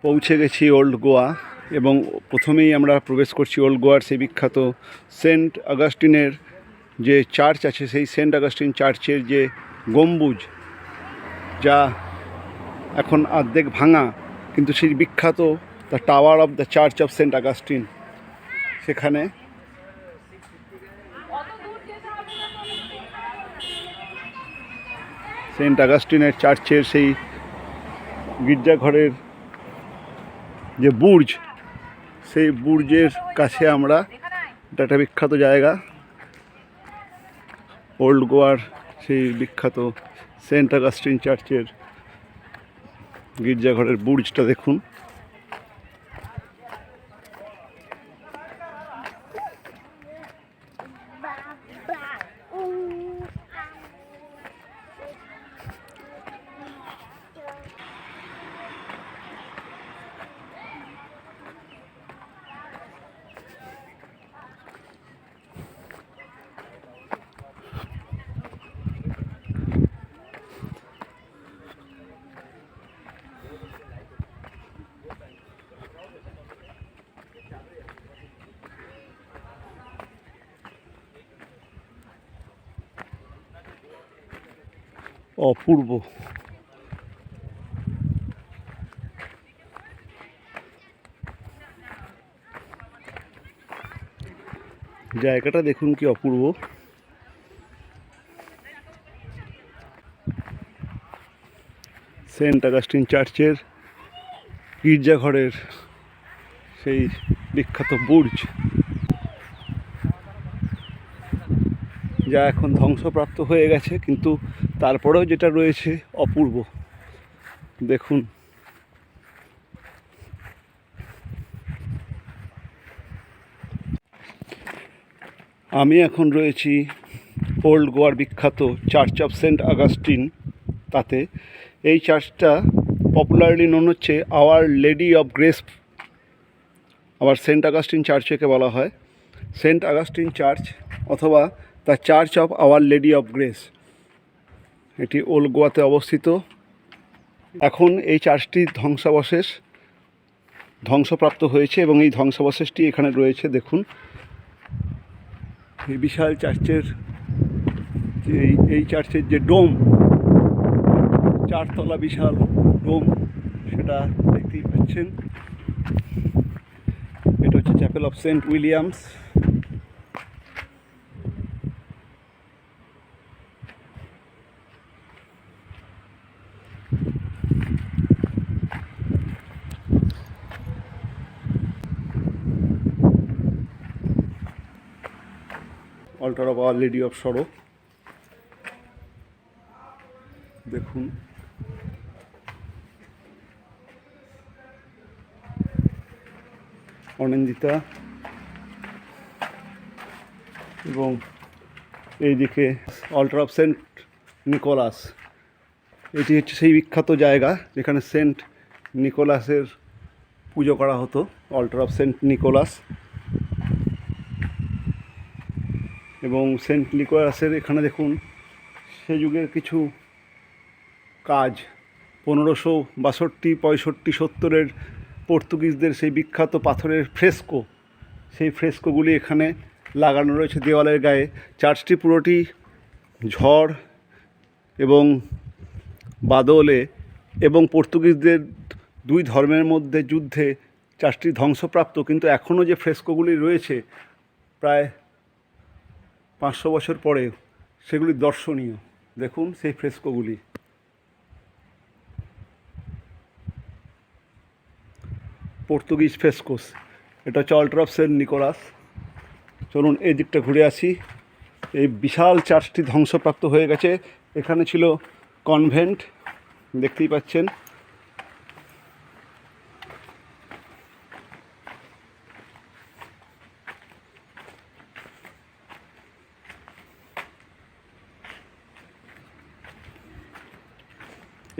পৌঁছে গেছি ওল্ড গোয়া এবং প্রথমেই আমরা প্রবেশ করছি ওল্ড গোয়ার সেই বিখ্যাত সেন্ট অগাস্টিনের যে চার্চ আছে, সেই সেন্ট অগাস্টিন চার্চের যে গম্বুজ, যা এখন অর্ধেক ভাঙা, কিন্তু সেই বিখ্যাত the tower of the church of Saint Augustine, সেখানে সেন্ট অগাস্টিনের চার্চের সেই গির্জাঘরের যে বুর্জ, সেই বুর্জের কাছে আমরা, এটা একটা বিখ্যাত জায়গা, ওল্ড গোয়ার সেই বিখ্যাত সেন্ট অগাস্টিন চার্চের গির্জাঘরের বুর্জটা দেখুন। অপূর্ব, জায়গাটা দেখুন কি অপূর্ব। সেন্ট অগাস্টিন চার্চের গির্জাঘরের সেই বিখ্যাত বুর্জ, যা এখন ধ্বংসপ্রাপ্ত হয়ে গেছে, কিন্তু তারপরেও যেটা রয়েছে অপূর্ব। দেখুন, আমি এখন রয়েছি ওল্ড গোয়ার বিখ্যাত চার্চ অফ সেন্ট অগাস্টিন। তাতে এই চার্চটা পপুলারলি নোন হচ্ছে আওয়ার লেডি অফ গ্রেস। আবার সেন্ট অগাস্টিন চার্চকে বলা হয় সেন্ট অগাস্টিন চার্চ অথবা the church of Our Lady of Grace. এটি ওল্ড গোয়াতে অবস্থিত। এখন এই চার্চটি ধ্বংসপ্রাপ্ত হয়েছে এবং এই ধ্বংসাবশেষটি এখানে রয়েছে। দেখুন, এই বিশাল চার্চের এই চার্চের যে ডোম, 4 তলা বিশাল ডোম, সেটা দেখতেই পাচ্ছেন। এটা হচ্ছে chapel of Saint Williams. Altar of Our Lady of Sorrow দেখুন। অনিন্দিতা এবং এইদিকে অল্টার অফ সেন্ট নিকোলাস। এটি হচ্ছে সেই বিখ্যাত জায়গা যেখানে সেন্ট নিকোলাসের পুজো করা হতো, অল্টার অফ সেন্ট নিকোলাস। এবং সেন্ট নিকোলাসের এখানে দেখুন সে যুগের কিছু কাজ, 1562, 65, 70-এর পর্তুগিজদের সেই বিখ্যাত পাথরের ফ্রেস্কো, সেই ফ্রেস্কোগুলি এখানে লাগানো রয়েছে দেওয়ালের গায়ে। চার্চটি পুরোটি ঝড় এবং বাদলে এবং পর্তুগিজদের দুই ধর্মের মধ্যে যুদ্ধে চার্চটি ধ্বংসপ্রাপ্ত, কিন্তু এখনও যে ফ্রেস্কোগুলি রয়েছে প্রায় 500 বছর পরে, সেগুলি দর্শনীয়। দেখুন সেই ফ্রেস্কোগুলি। পর্তুগিজ ফ্রেস্কোস। এটা হচ্ছে অল্টার অফ সেন্ট নিকোলাস। চলুন এই দিকটা ঘুরে আসি। এই বিশাল চার্চটি ধ্বংসপ্রাপ্ত হয়ে গেছে। এখানে ছিল কনভেন্ট, দেখতেই পাচ্ছেন।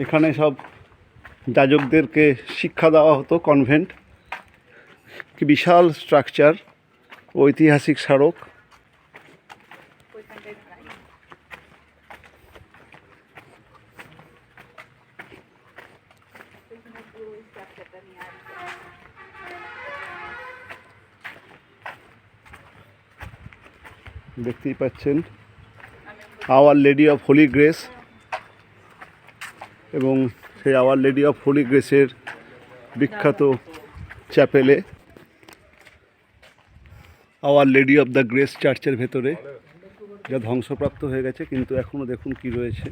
এখানে সব যাজকদেরকে শিক্ষা দেওয়া হতো, কনভেন্ট। কি বিশাল স্ট্রাকচার, ঐতিহাসিক স্মারক। এখানে পুরো দেখতেই পাচ্ছেন Our Lady of Holy Grace, এবং সেই আওয়ার লেডি অফ হোলি গ্রেসের বিখ্যাত চ্যাপেলে Our Lady of the Grace চার্চের ভেতরে, যা ধ্বংসপ্রাপ্ত হয়ে গেছে, কিন্তু এখনও দেখুন কি রয়েছে।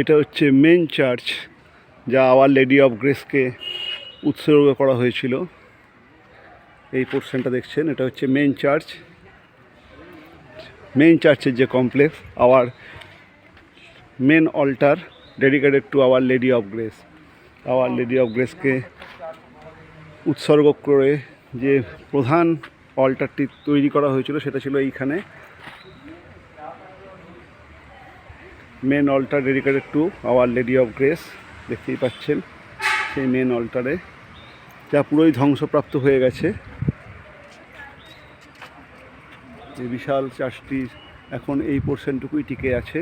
এটা হচ্ছে মেন চার্চ, যা আওয়ার লেডি অফ গ্রেসকে উৎসর্গ করা হয়েছিল। এই পোর্শনটা দেখছেন, এটা হচ্ছে মেন চার্চ। মেন চার্চের যে complex, Our main altar dedicated to Our Lady of Grace. Our Lady of গ্রেসকে উৎসর্গ করে যে প্রধান অল্টারটি তৈরি করা হয়েছিল, সেটা ছিল এইখানে। Main altar dedicated to Our Lady of Grace, দেখতেই পাচ্ছেন সেই মেন অল্টারে, যা পুরোই ধ্বংসপ্রাপ্ত হয়ে গেছে। এই বিশাল চার্চটি এখন এই পোর্শনটুকুই টিকে আছে।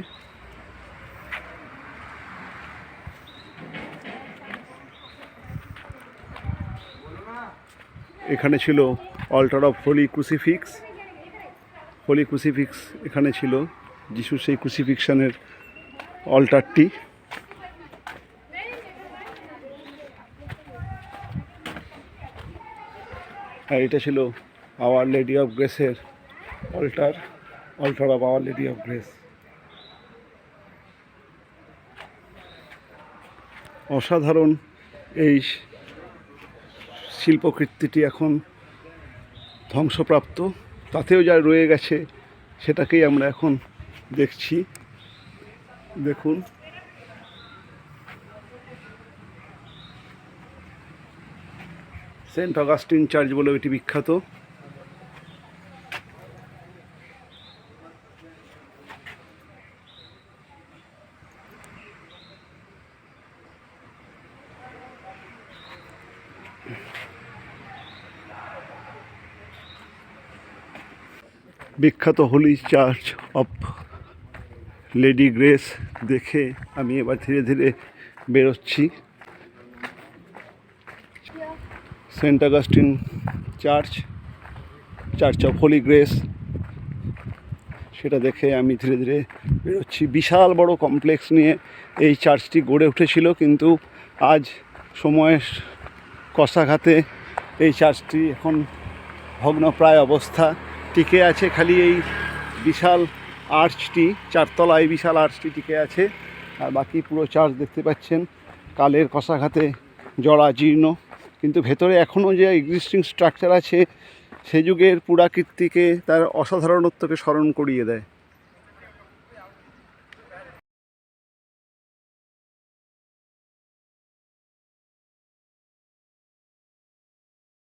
এখানে ছিল altar of holy crucifix. Holy crucifix এখানে ছিল, যিশুর সেই ক্রুসিফিক্সনের অল্টারটি। আর এটা ছিল আওয়ার লেডি অফ গ্রেসের altar, altar of Our Lady of Grace. অসাধারণ এই শিল্পকৃতিটি এখন ধ্বংসপ্রাপ্ত, তাতেও যা রয়ে গেছে সেটাকেই আমরা এখন দেখছি। দেখুন, সেন্ট অগাস্টিন চার্চ বলে এটি বিখ্যাত। বিখ্যাত holy church of lady grace দেখে আমি এবার ধীরে ধীরে বেরোচ্ছি। Saint Augustine church, church of Holy Grace, সেটা দেখে আমি ধীরে ধীরে বেরোচ্ছি। বিশাল বড় কমপ্লেক্স নিয়ে এই চার্চটি গড়ে উঠেছিল, কিন্তু আজ সময়ের কষাঘাতে এই চার্চটি এখন ভগ্নপ্রায় অবস্থা। টিকে আছে খালি এই বিশাল আর্চটি, চারতলা এই বিশাল আর্চটি টিকে আছে, আর বাকি পুরো চার্চ দেখতে পাচ্ছেন কালের কষাঘাতে জরাজীর্ণ। কিন্তু ভেতরে এখনও যে এক্সিস্টিং স্ট্রাকচার আছে, সে যুগের পুরাকীর্তিকে, তার অসাধারণত্বকে স্মরণ করিয়ে দেয়।